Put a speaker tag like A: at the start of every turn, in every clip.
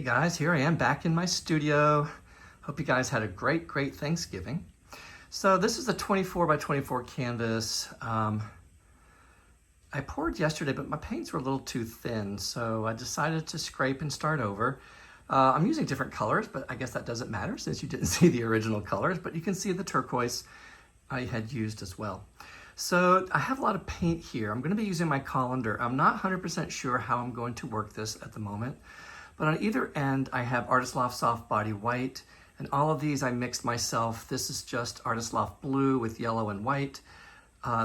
A: guys, here I am back in my studio. Hope you guys had a great Thanksgiving. So this is a 24 by 24 canvas. I poured yesterday, but my paints were a little too thin, so I decided to scrape and start over. I'm using different colors, but I guess that doesn't matter since you didn't see the original colors, but you can see the turquoise I had used as well. So I have a lot of paint here. I'm going to be using my colander. I'm not 100% sure how I'm going to work this at the moment, but on either end I have Artist Loft Soft Body White, and all of these I mixed myself. This is just Artist Loft Blue with yellow and white.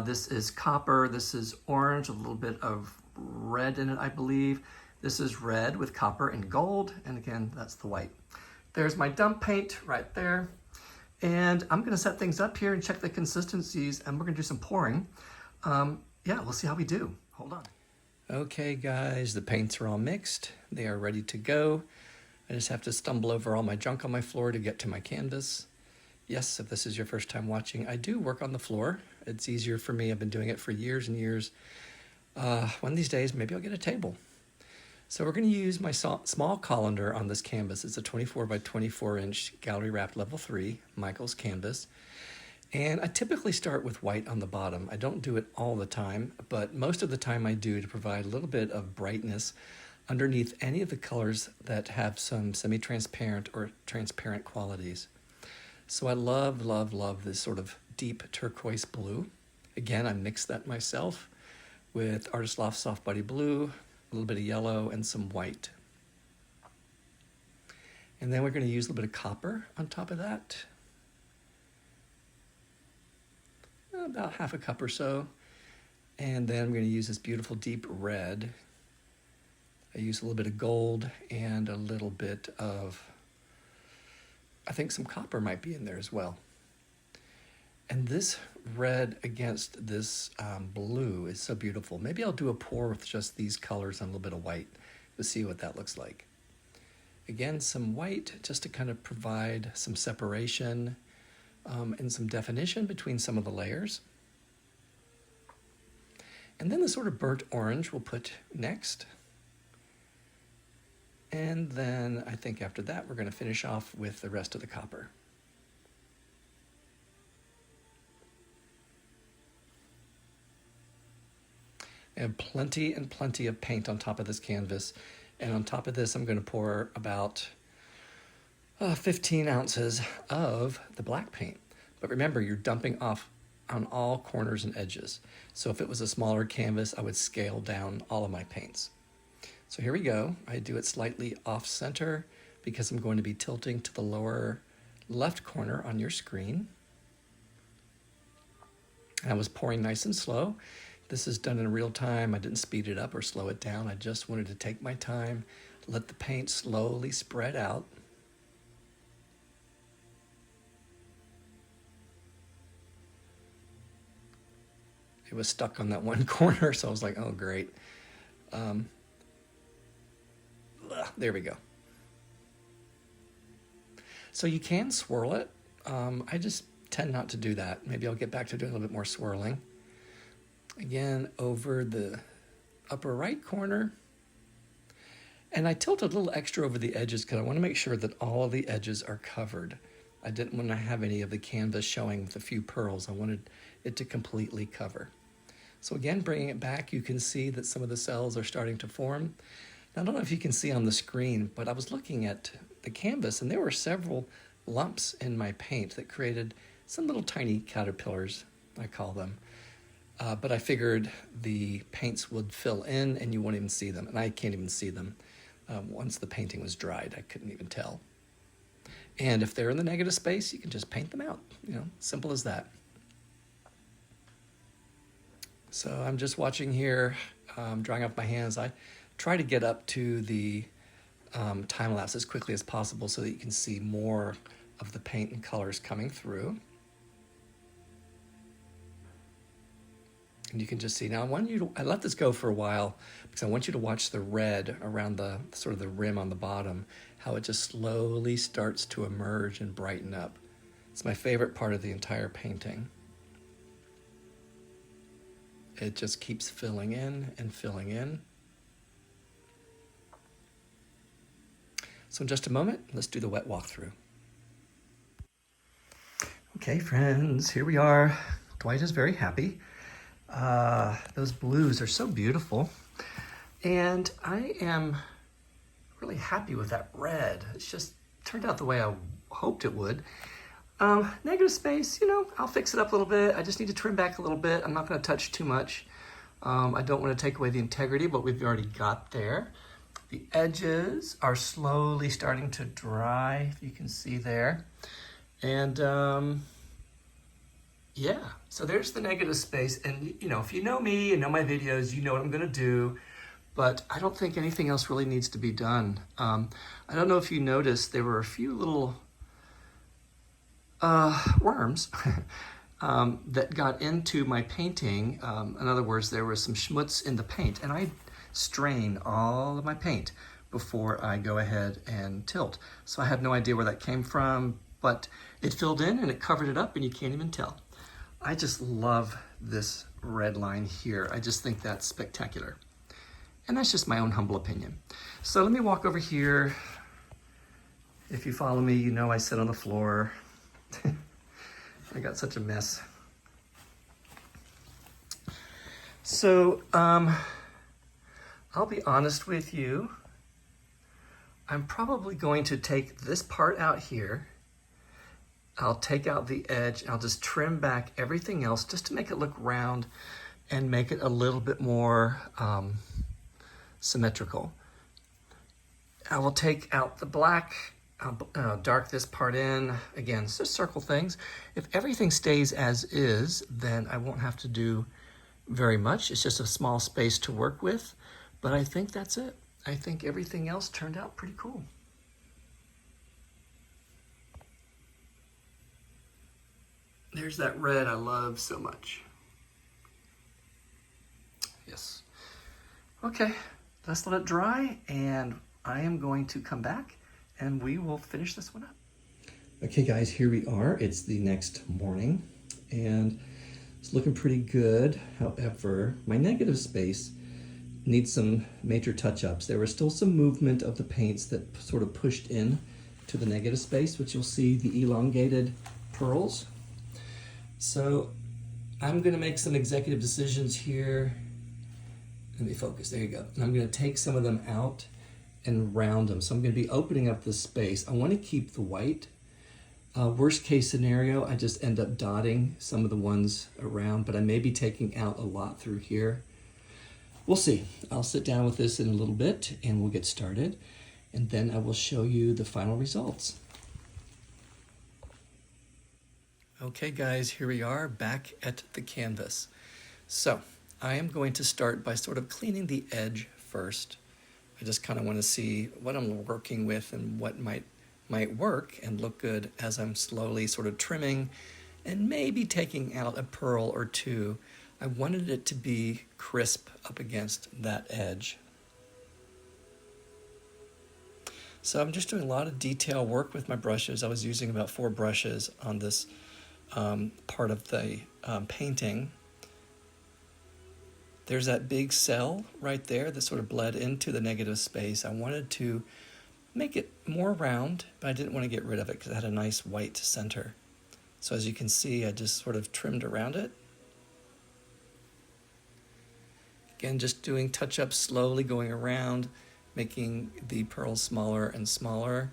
A: This is copper, this is orange, a little bit of red in it, I believe. This is red with copper and gold, and again, that's the white. There's my dump paint right there. And I'm gonna set things up here and check the consistencies, and we're gonna do some pouring. Yeah, we'll see how we do. Hold on. Okay guys, the paints are all mixed. They are ready to go. I just have to stumble over all my junk on my floor to get to my canvas. Yes, if this is your first time watching, I do work on the floor. It's easier for me. I've been doing it for years and years. One of these days, maybe I'll get a table. So we're going to use my small colander on this canvas. It's a 24 by 24 inch gallery wrapped level 3 Michaels canvas. And I typically start with white on the bottom. I don't do it all the time, but most of the time I do to provide a little bit of brightness underneath any of the colors that have some semi-transparent or transparent qualities. So I love this sort of deep turquoise blue. Again, I mixed that myself with Artist Loft Soft Body Blue, a little bit of yellow, and some white. And then we're going to use a little bit of copper on top of that. About half a cup or so. And then I'm going to use this beautiful deep red. I use a little bit of gold and a little bit of, I think some copper might be in there as well. And this red against this blue is so beautiful. Maybe I'll do a pour with just these colors and a little bit of white to see what that looks like. Again, some white just to kind of provide some separation and some definition between some of the layers. And then the sort of burnt orange we'll put next. And then I think after that, we're going to finish off with the rest of the copper. I have plenty and plenty of paint on top of this canvas. And on top of this, I'm going to pour about 15 ounces of the black paint. But remember, you're dumping off on all corners and edges. So if it was a smaller canvas, I would scale down all of my paints. So here we go. I do it slightly off center because I'm going to be tilting to the lower left corner on your screen. And I was pouring nice and slow. This is done in real time. I didn't speed it up or slow it down. I just wanted to take my time, let the paint slowly spread out. It was stuck on that one corner, so I was like, oh, great. There we go. So you can swirl it. I just tend not to do that. Maybe I'll get back to doing a little bit more swirling. Again, over the upper right corner. And I tilted a little extra over the edges because I want to make sure that all of the edges are covered. I didn't want to have any of the canvas showing with a few pearls. I wanted it to completely cover. So again, bringing it back, you can see that some of the cells are starting to form. Now, I don't know if you can see on the screen, but I was looking at the canvas and there were several lumps in my paint that created some little tiny caterpillars, I call them. But I figured the paints would fill in and you won't even see them. And I can't even see them. Once the painting was dried, I couldn't even tell. And if they're in the negative space, you can just paint them out. You know, simple as that. So I'm just watching here, drying off my hands. I try to get up to the time lapse as quickly as possible so that you can see more of the paint and colors coming through. And you can just see, now I let this go for a while because I want you to watch the red around the sort of the rim on the bottom, how it just slowly starts to emerge and brighten up. It's my favorite part of the entire painting. It just keeps filling in and filling in. So in just a moment, let's do the wet walkthrough. Okay, friends, here we are. Dwight is very happy. Those blues are so beautiful. And I am really happy with that red. It's just turned out the way I hoped it would. Negative space, you know, I'll fix it up a little bit. I just need to trim back a little bit. I'm not going to touch too much. I don't want to take away the integrity of what we've already got there. The edges are slowly starting to dry, if you can see there. And yeah, so there's the negative space. And you know, if you know me and know my videos, you know what I'm going to do. But I don't think anything else really needs to be done. I don't know if you noticed, there were a few little worms that got into my painting. In other words, there was some schmutz in the paint, and I strain all of my paint before I go ahead and tilt. So I have no idea where that came from, but it filled in and it covered it up and you can't even tell. I just love this red line here. I just think that's spectacular. And that's just my own humble opinion. So let me walk over here. If you follow me, you know I sit on the floor. I got such a mess. So, I'll be honest with you. I'm probably going to take this part out here. I'll take out the edge and I'll just trim back everything else just to make it look round and make it a little bit more symmetrical. I will take out the black. I'll dark this part in. Again, it's just circle things. If everything stays as is, then I won't have to do very much. It's just a small space to work with. But I think that's it. I think everything else turned out pretty cool. There's that red I love so much. Yes. Okay, let's let it dry, and I am going to come back and we will finish this one up. Okay guys, here we are. It's the next morning and it's looking pretty good. However, my negative space needs some major touch-ups. There was still some movement of the paints that sort of pushed in to the negative space, which you'll see the elongated pearls. So I'm gonna make some executive decisions here. Let me focus, there you go. And I'm gonna take some of them out and round them. So I'm going to be opening up this space. I want to keep the white. Worst case scenario, I just end up dotting some of the ones around, but I may be taking out a lot through here. We'll see. I'll sit down with this in a little bit and we'll get started. And then I will show you the final results. Okay guys, here we are back at the canvas. So I am going to start by sort of cleaning the edge first. I just kind of want to see what I'm working with and what might work and look good as I'm slowly sort of trimming and maybe taking out a pearl or two. I wanted it to be crisp up against that edge. So I'm just doing a lot of detail work with my brushes. I was using about 4 brushes on this part of the painting. There's that big cell right there that sort of bled into the negative space. I wanted to make it more round, but I didn't want to get rid of it because it had a nice white center. So as you can see, I just sort of trimmed around it. Again, just doing touch-ups, slowly going around, making the pearls smaller and smaller.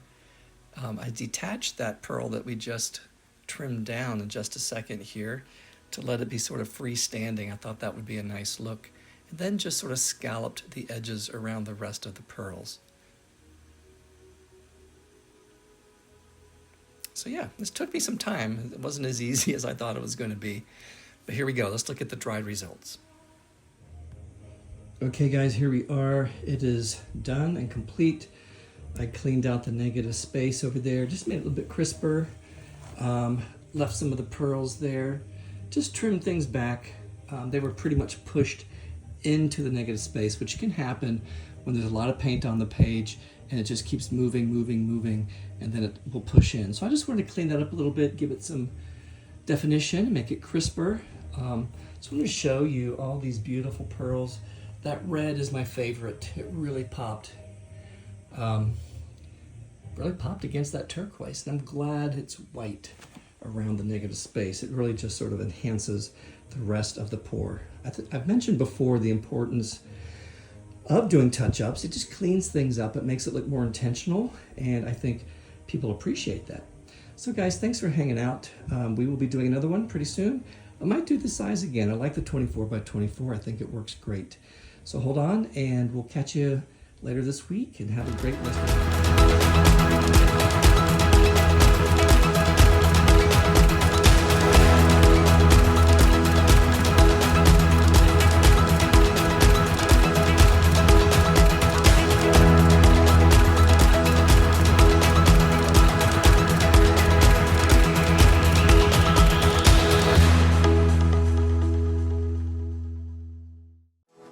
A: I detached that pearl that we just trimmed down in just a second here to let it be sort of freestanding. I thought that would be a nice look. And then just sort of scalloped the edges around the rest of the pearls. So yeah, this took me some time. It wasn't as easy as I thought it was going to be. But here we go. Let's look at the dried results. Okay guys, here we are. It is done and complete. I cleaned out the negative space over there, just made it a little bit crisper. Left some of the pearls there. Just trimmed things back. They were pretty much pushed into the negative space, which can happen when there's a lot of paint on the page and it just keeps moving, and then it will push in. So I just wanted to clean that up a little bit, give it some definition, make it crisper. So I'm going to show you all these beautiful pearls. That red is my favorite. It really popped. really popped against that turquoise, and I'm glad it's white around the negative space. It really just sort of enhances the rest of the pour. I've mentioned before the importance of doing touch-ups. It just cleans things up. It makes it look more intentional, and I think people appreciate that. So guys, thanks for hanging out. We will be doing another one pretty soon. I might do the size again. I like the 24 by 24. I think it works great. So hold on, and we'll catch you later this week, and have a great rest of the week.